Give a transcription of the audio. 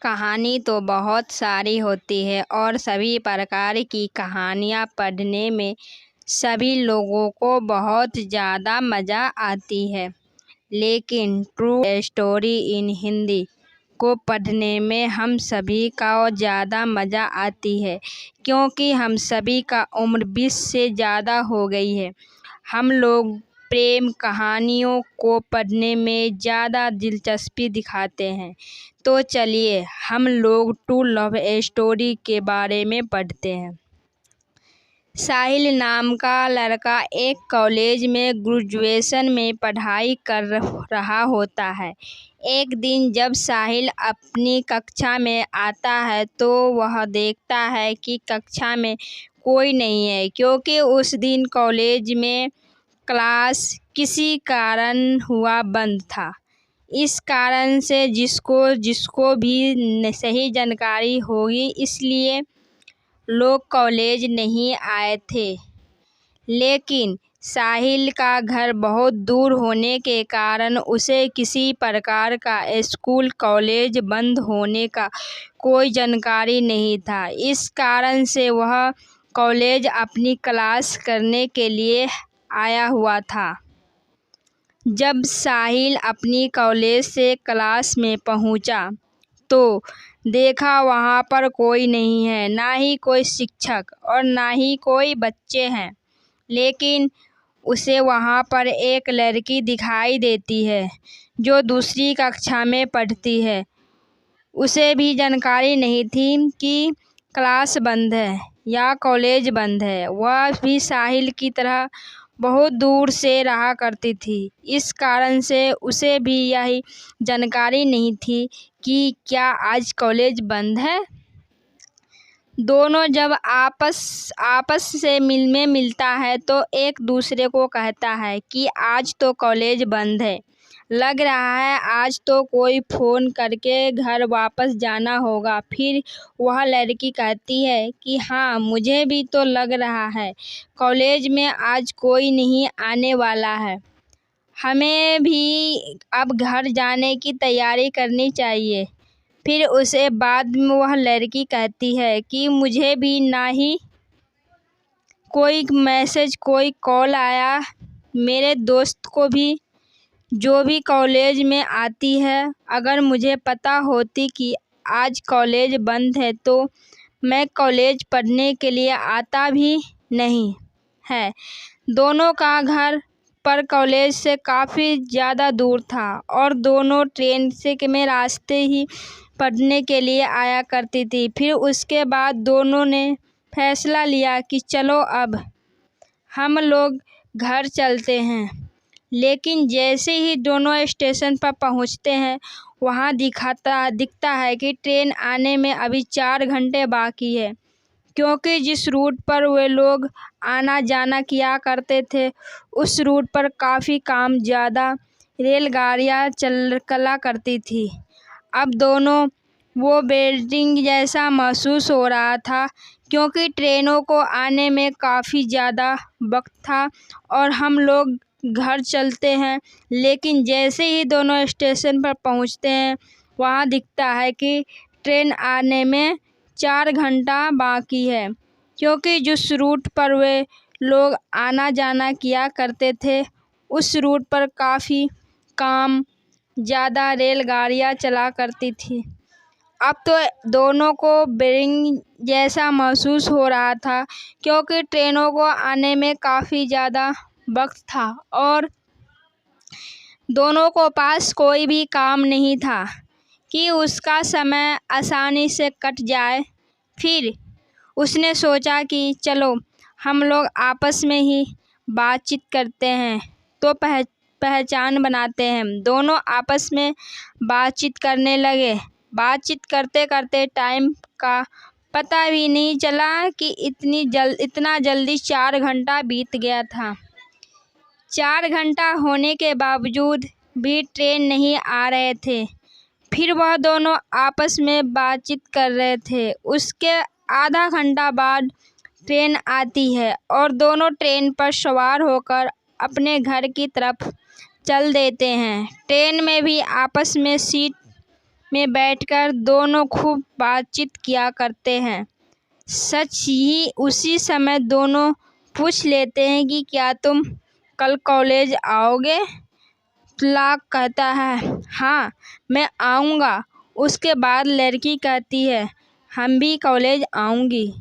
कहानी तो बहुत सारी होती है और सभी प्रकार की कहानियाँ पढ़ने में सभी लोगों को बहुत ज़्यादा मज़ा आती है, लेकिन ट्रू स्टोरी इन हिंदी को पढ़ने में हम सभी का ज़्यादा मज़ा आती है, क्योंकि हम सभी का उम्र 20 से ज़्यादा हो गई है। हम लोग प्रेम कहानियों को पढ़ने में ज़्यादा दिलचस्पी दिखाते हैं। तो चलिए हम लोग ट्रू लव स्टोरी के बारे में पढ़ते हैं। साहिल नाम का लड़का एक कॉलेज में ग्रेजुएशन में पढ़ाई कर रहा होता है। एक दिन जब साहिल अपनी कक्षा में आता है तो वह देखता है कि कक्षा में कोई नहीं है, क्योंकि उस दिन कॉलेज में क्लास किसी कारण हुआ बंद था। इस कारण से जिसको भी सही जानकारी होगी, इसलिए लोग कॉलेज नहीं आए थे। लेकिन साहिल का घर बहुत दूर होने के कारण उसे किसी प्रकार का स्कूल कॉलेज बंद होने का कोई जानकारी नहीं था। इस कारण से वह कॉलेज अपनी क्लास करने के लिए आया हुआ था। जब साहिल अपनी कॉलेज से क्लास में पहुंचा तो देखा वहां पर कोई नहीं है, ना ही कोई शिक्षक और ना ही कोई बच्चे हैं। लेकिन उसे वहां पर एक लड़की दिखाई देती है जो दूसरी कक्षा में पढ़ती है। उसे भी जानकारी नहीं थी कि क्लास बंद है या कॉलेज बंद है। वह भी साहिल की तरह बहुत दूर से रहा करती थी। इस कारण से उसे भी यही जानकारी नहीं थी कि क्या आज कॉलेज बंद है। दोनों जब आपस से मिलता है तो एक दूसरे को कहता है कि आज तो कॉलेज बंद है, लग रहा है आज तो कोई फ़ोन करके घर वापस जाना होगा। फिर वह लड़की कहती है कि हाँ, मुझे भी तो लग रहा है कॉलेज में आज कोई नहीं आने वाला है, हमें भी अब घर जाने की तैयारी करनी चाहिए। फिर उसे बाद में वह लड़की कहती है कि मुझे भी ना ही कोई मैसेज कोई कॉल आया। मेरे दोस्त को भी जो भी कॉलेज में आती है, अगर मुझे पता होती कि आज कॉलेज बंद है तो मैं कॉलेज पढ़ने के लिए आता भी नहीं है। दोनों का घर पर कॉलेज से काफ़ी ज़्यादा दूर था और दोनों ट्रेन से में रास्ते ही पढ़ने के लिए आया करती थी। फिर उसके बाद दोनों ने फैसला लिया कि चलो अब हम लोग घर चलते हैं। लेकिन जैसे ही दोनों स्टेशन पर पहुंचते हैं, वहां दिखता है कि ट्रेन आने में अभी 4 घंटे बाकी है, क्योंकि जिस रूट पर वे लोग आना जाना किया करते थे उस रूट पर काफ़ी काम ज़्यादा रेलगाड़ियाँ चला करती थी। अब दोनों वो वेटिंग जैसा महसूस हो रहा था, क्योंकि ट्रेनों को आने में काफ़ी ज़्यादा वक्त था और हम लोग घर चलते हैं। लेकिन जैसे ही दोनों स्टेशन पर पहुंचते हैं, वहां दिखता है कि ट्रेन आने में 4 घंटा बाकी है, क्योंकि जिस रूट पर वे लोग आना जाना किया करते थे उस रूट पर काफ़ी काम ज़्यादा रेलगाड़ियाँ चला करती थी। अब तो दोनों को बोरिंग जैसा महसूस हो रहा था, क्योंकि ट्रेनों को आने में काफ़ी ज़्यादा वक्त था और दोनों को पास कोई भी काम नहीं था कि उसका समय आसानी से कट जाए। फिर उसने सोचा कि चलो हम लोग आपस में ही बातचीत करते हैं, तो पहचान बनाते हैं। दोनों आपस में बातचीत करने लगे। बातचीत करते करते टाइम का पता भी नहीं चला कि इतना जल्दी 4 घंटा बीत गया था। 4 घंटा होने के बावजूद भी ट्रेन नहीं आ रहे थे। फिर वह दोनों आपस में बातचीत कर रहे थे। उसके आधा घंटा बाद ट्रेन आती है और दोनों ट्रेन पर सवार होकर अपने घर की तरफ चल देते हैं। ट्रेन में भी आपस में सीट में बैठकर दोनों खूब बातचीत किया करते हैं। सच ही उसी समय दोनों पूछ लेते हैं कि क्या तुम कल कॉलेज आओगे? तुलाक कहता है, हाँ मैं आऊँगा। उसके बाद लड़की कहती है, हम भी कॉलेज आऊँगी।